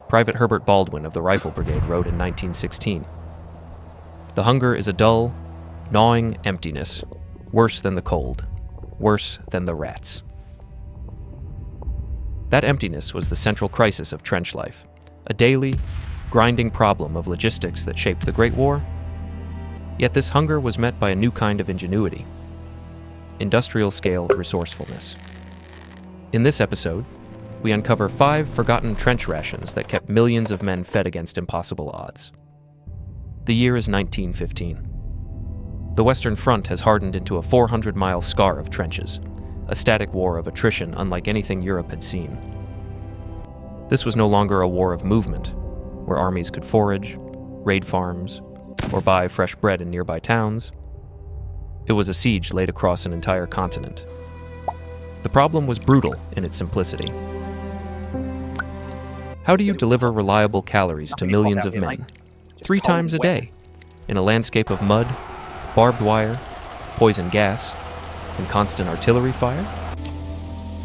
Private Herbert Baldwin of the Rifle Brigade wrote in 1916. The hunger is a dull, gnawing emptiness, worse than the cold, worse than the rats. That emptiness was the central crisis of trench life, a daily, grinding problem of logistics that shaped the Great War. Yet this hunger was met by a new kind of ingenuity, industrial-scale resourcefulness. In this episode, we uncover 5 forgotten trench rations that kept millions of men fed against impossible odds. The year is 1915. The Western Front has hardened into a 400-mile scar of trenches, a static war of attrition unlike anything Europe had seen. This was no longer a war of movement, where armies could forage, raid farms, or buy fresh bread in nearby towns. It was a siege laid across an entire continent. The problem was brutal in its simplicity. How do you deliver reliable calories to millions of men, 3 times a day, in a landscape of mud, barbed wire, poison gas, and constant artillery fire?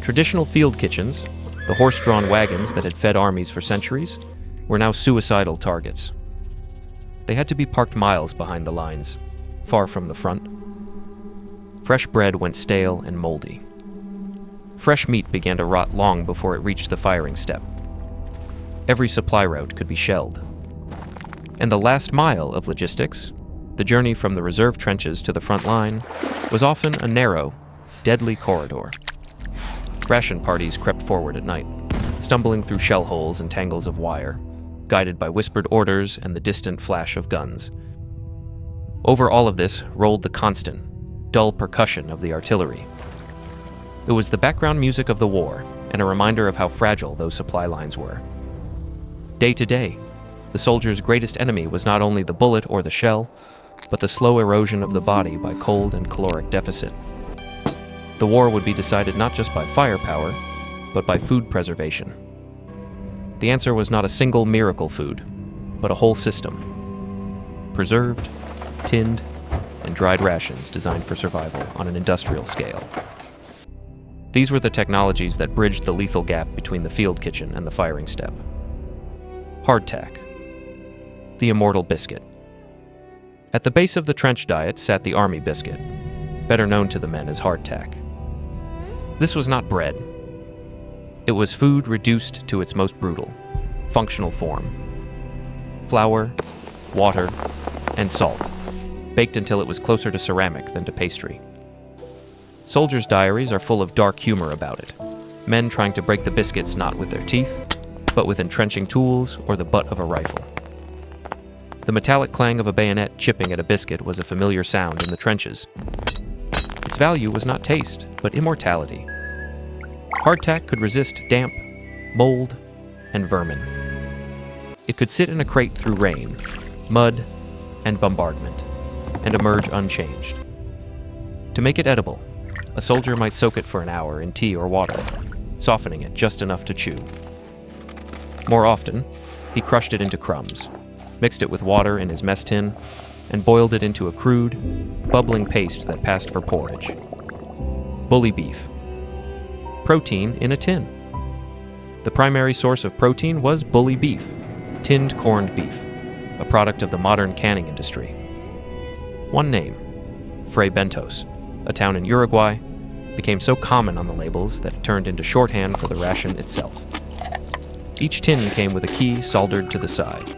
Traditional field kitchens, the horse-drawn wagons that had fed armies for centuries, were now suicidal targets. They had to be parked miles behind the lines, far from the front. Fresh bread went stale and moldy. Fresh meat began to rot long before it reached the firing step. Every supply route could be shelled. And the last mile of logistics, the journey from the reserve trenches to the front line, was often a narrow, deadly corridor. Ration parties crept forward at night, stumbling through shell holes and tangles of wire, guided by whispered orders and the distant flash of guns. Over all of this rolled the constant, dull percussion of the artillery. It was the background music of the war and a reminder of how fragile those supply lines were. Day to day, the soldier's greatest enemy was not only the bullet or the shell, but the slow erosion of the body by cold and caloric deficit. The war would be decided not just by firepower, but by food preservation. The answer was not a single miracle food, but a whole system. Preserved, tinned, and dried rations designed for survival on an industrial scale. These were the technologies that bridged the lethal gap between the field kitchen and the firing step. Hardtack, the immortal biscuit. At the base of the trench diet sat the army biscuit, better known to the men as hardtack. This was not bread. It was food reduced to its most brutal, functional form. Flour, water, and salt, baked until it was closer to ceramic than to pastry. Soldiers' diaries are full of dark humor about it, men trying to break the biscuits not with their teeth, but with entrenching tools or the butt of a rifle. The metallic clang of a bayonet chipping at a biscuit was a familiar sound in the trenches. Its value was not taste, but immortality. Hardtack could resist damp, mold, and vermin. It could sit in a crate through rain, mud, and bombardment, and emerge unchanged. To make it edible, a soldier might soak it for an hour in tea or water, softening it just enough to chew. More often, he crushed it into crumbs, mixed it with water in his mess tin, and boiled it into a crude, bubbling paste that passed for porridge. Bully beef. Protein in a tin. The primary source of protein was bully beef, tinned corned beef, a product of the modern canning industry. One name, Fray Bentos, a town in Uruguay, became so common on the labels that it turned into shorthand for the ration itself. Each tin came with a key soldered to the side.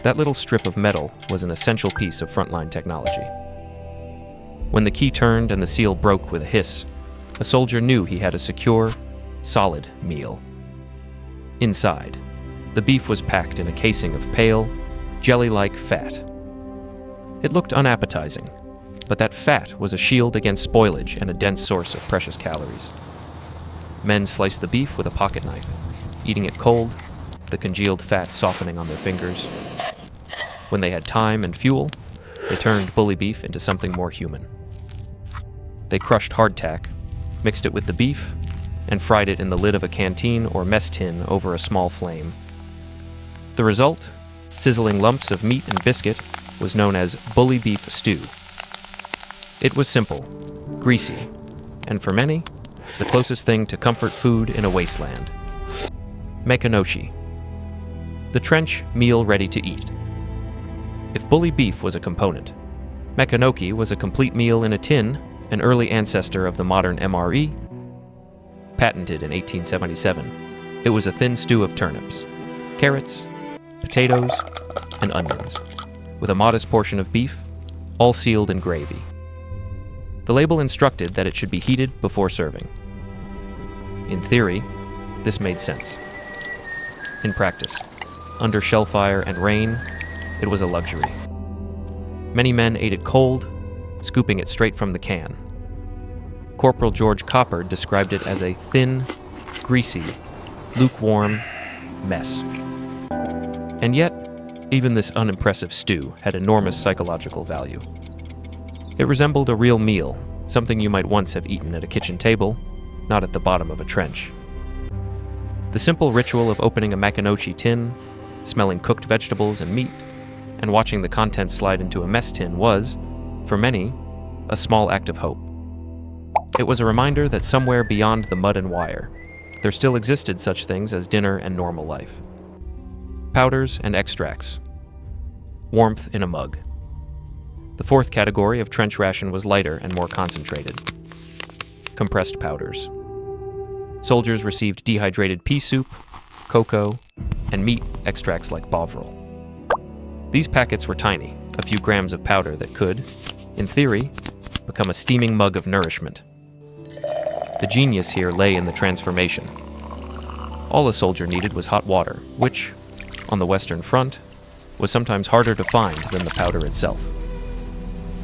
That little strip of metal was an essential piece of frontline technology. When the key turned and the seal broke with a hiss, a soldier knew he had a secure, solid meal. Inside, the beef was packed in a casing of pale, jelly-like fat. It looked unappetizing, but that fat was a shield against spoilage and a dense source of precious calories. Men sliced the beef with a pocket knife, eating it cold, the congealed fat softening on their fingers. When they had time and fuel, they turned bully beef into something more human. They crushed hardtack, mixed it with the beef, and fried it in the lid of a canteen or mess tin over a small flame. The result, sizzling lumps of meat and biscuit, was known as bully beef stew. It was simple, greasy, and for many, the closest thing to comfort food in a wasteland. Maconochie, The trench meal ready to eat. If bully beef was a component, Maconochie was a complete meal in a tin, an early ancestor of the modern MRE. Patented in 1877, it was a thin stew of turnips, carrots, potatoes, and onions, with a modest portion of beef, all sealed in gravy. The label instructed that it should be heated before serving. In theory, this made sense. In practice, under shellfire and rain, it was a luxury. Many men ate it cold, scooping it straight from the can. Corporal George Coppard described it as a thin, greasy, lukewarm mess. And yet, even this unimpressive stew had enormous psychological value. It resembled a real meal, something you might once have eaten at a kitchen table, not at the bottom of a trench. The simple ritual of opening a Maconochie tin, smelling cooked vegetables and meat, and watching the contents slide into a mess tin was, for many, a small act of hope. It was a reminder that somewhere beyond the mud and wire, there still existed such things as dinner and normal life. Powders and extracts. Warmth in a mug. The fourth category of trench ration was lighter and more concentrated. Compressed powders. Soldiers received dehydrated pea soup, cocoa, and meat extracts like bovril. These packets were tiny, a few grams of powder that could, in theory, become a steaming mug of nourishment. The genius here lay in the transformation. All a soldier needed was hot water, which, on the Western Front, was sometimes harder to find than the powder itself.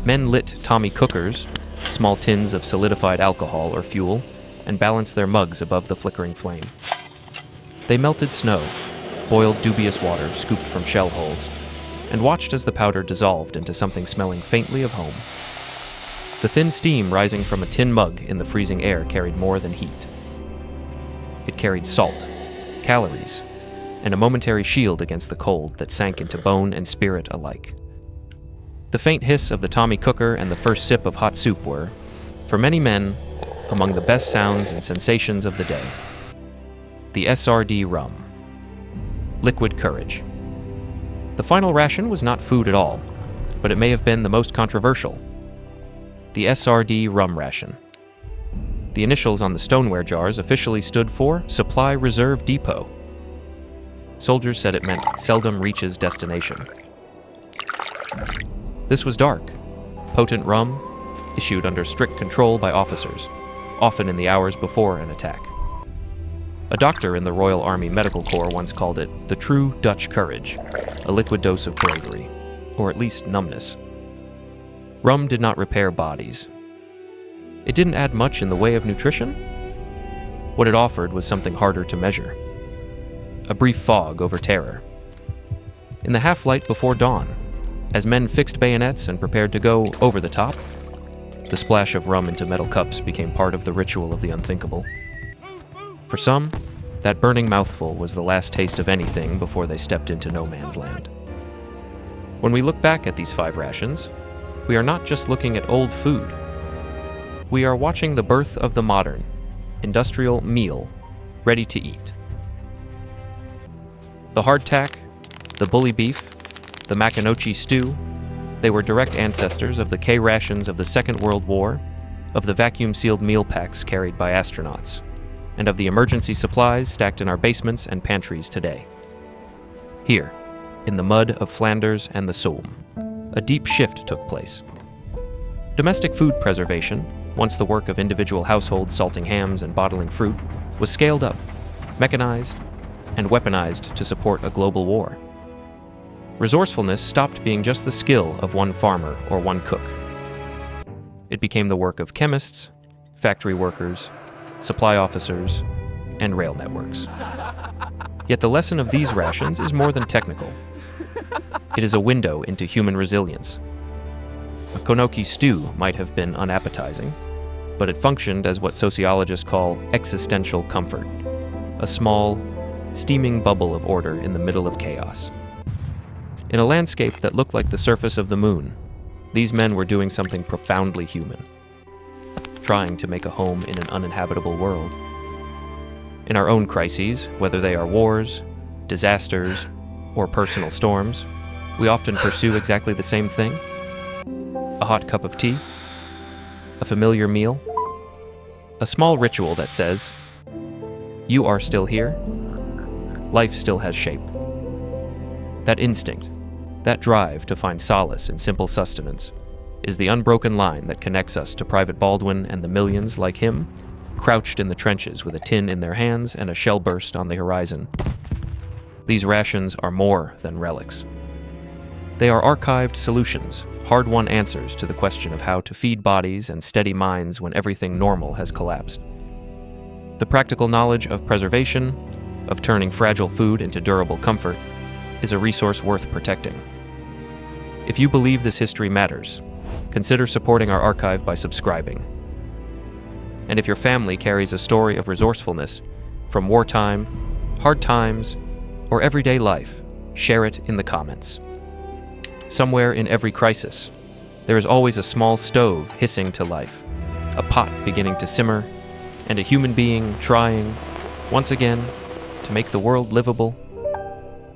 Men lit Tommy cookers, small tins of solidified alcohol or fuel, and balanced their mugs above the flickering flame. They melted snow, boiled dubious water scooped from shell holes, and watched as the powder dissolved into something smelling faintly of home. The thin steam rising from a tin mug in the freezing air carried more than heat. It carried salt, calories, and a momentary shield against the cold that sank into bone and spirit alike. The faint hiss of the Tommy cooker and the first sip of hot soup were, for many men, among the best sounds and sensations of the day. The SRD rum. Liquid courage. The final ration was not food at all, but it may have been the most controversial. The SRD rum ration. The initials on the stoneware jars officially stood for Supply Reserve Depot. Soldiers said it meant seldom reaches destination. This was dark, potent rum, issued under strict control by officers, often in the hours before an attack. A doctor in the Royal Army Medical Corps once called it the true Dutch courage, a liquid dose of bravery, or at least numbness. Rum did not repair bodies. It didn't add much in the way of nutrition. What it offered was something harder to measure. A brief fog over terror. In the half-light before dawn, as men fixed bayonets and prepared to go over the top, the splash of rum into metal cups became part of the ritual of the unthinkable. For some, that burning mouthful was the last taste of anything before they stepped into no man's land. When we look back at these 5 rations, we are not just looking at old food. We are watching the birth of the modern, industrial meal, ready to eat. The hardtack, the bully beef, the Maconochie stew, they were direct ancestors of the K rations of the Second World War, of the vacuum-sealed meal packs carried by astronauts, and of the emergency supplies stacked in our basements and pantries today. Here, in the mud of Flanders and the Somme, a deep shift took place. Domestic food preservation, once the work of individual households salting hams and bottling fruit, was scaled up, mechanized, and weaponized to support a global war. Resourcefulness stopped being just the skill of one farmer or one cook. It became the work of chemists, factory workers, supply officers, and rail networks. Yet the lesson of these rations is more than technical. It is a window into human resilience. A Maconochie stew might have been unappetizing, but it functioned as what sociologists call existential comfort, a small, steaming bubble of order in the middle of chaos. In a landscape that looked like the surface of the moon, these men were doing something profoundly human, trying to make a home in an uninhabitable world. In our own crises, whether they are wars, disasters, or personal storms, we often pursue exactly the same thing: a hot cup of tea, a familiar meal, a small ritual that says, "You are still here, life still has shape." That instinct, that drive to find solace in simple sustenance, is the unbroken line that connects us to Private Baldwin and the millions like him, crouched in the trenches with a tin in their hands and a shell burst on the horizon. These rations are more than relics. They are archived solutions, hard-won answers to the question of how to feed bodies and steady minds when everything normal has collapsed. The practical knowledge of preservation, of turning fragile food into durable comfort, is a resource worth protecting. If you believe this history matters, consider supporting our archive by subscribing. And if your family carries a story of resourcefulness, from wartime, hard times, or everyday life, share it in the comments. Somewhere in every crisis, there is always a small stove hissing to life, a pot beginning to simmer, and a human being trying, once again, to make the world livable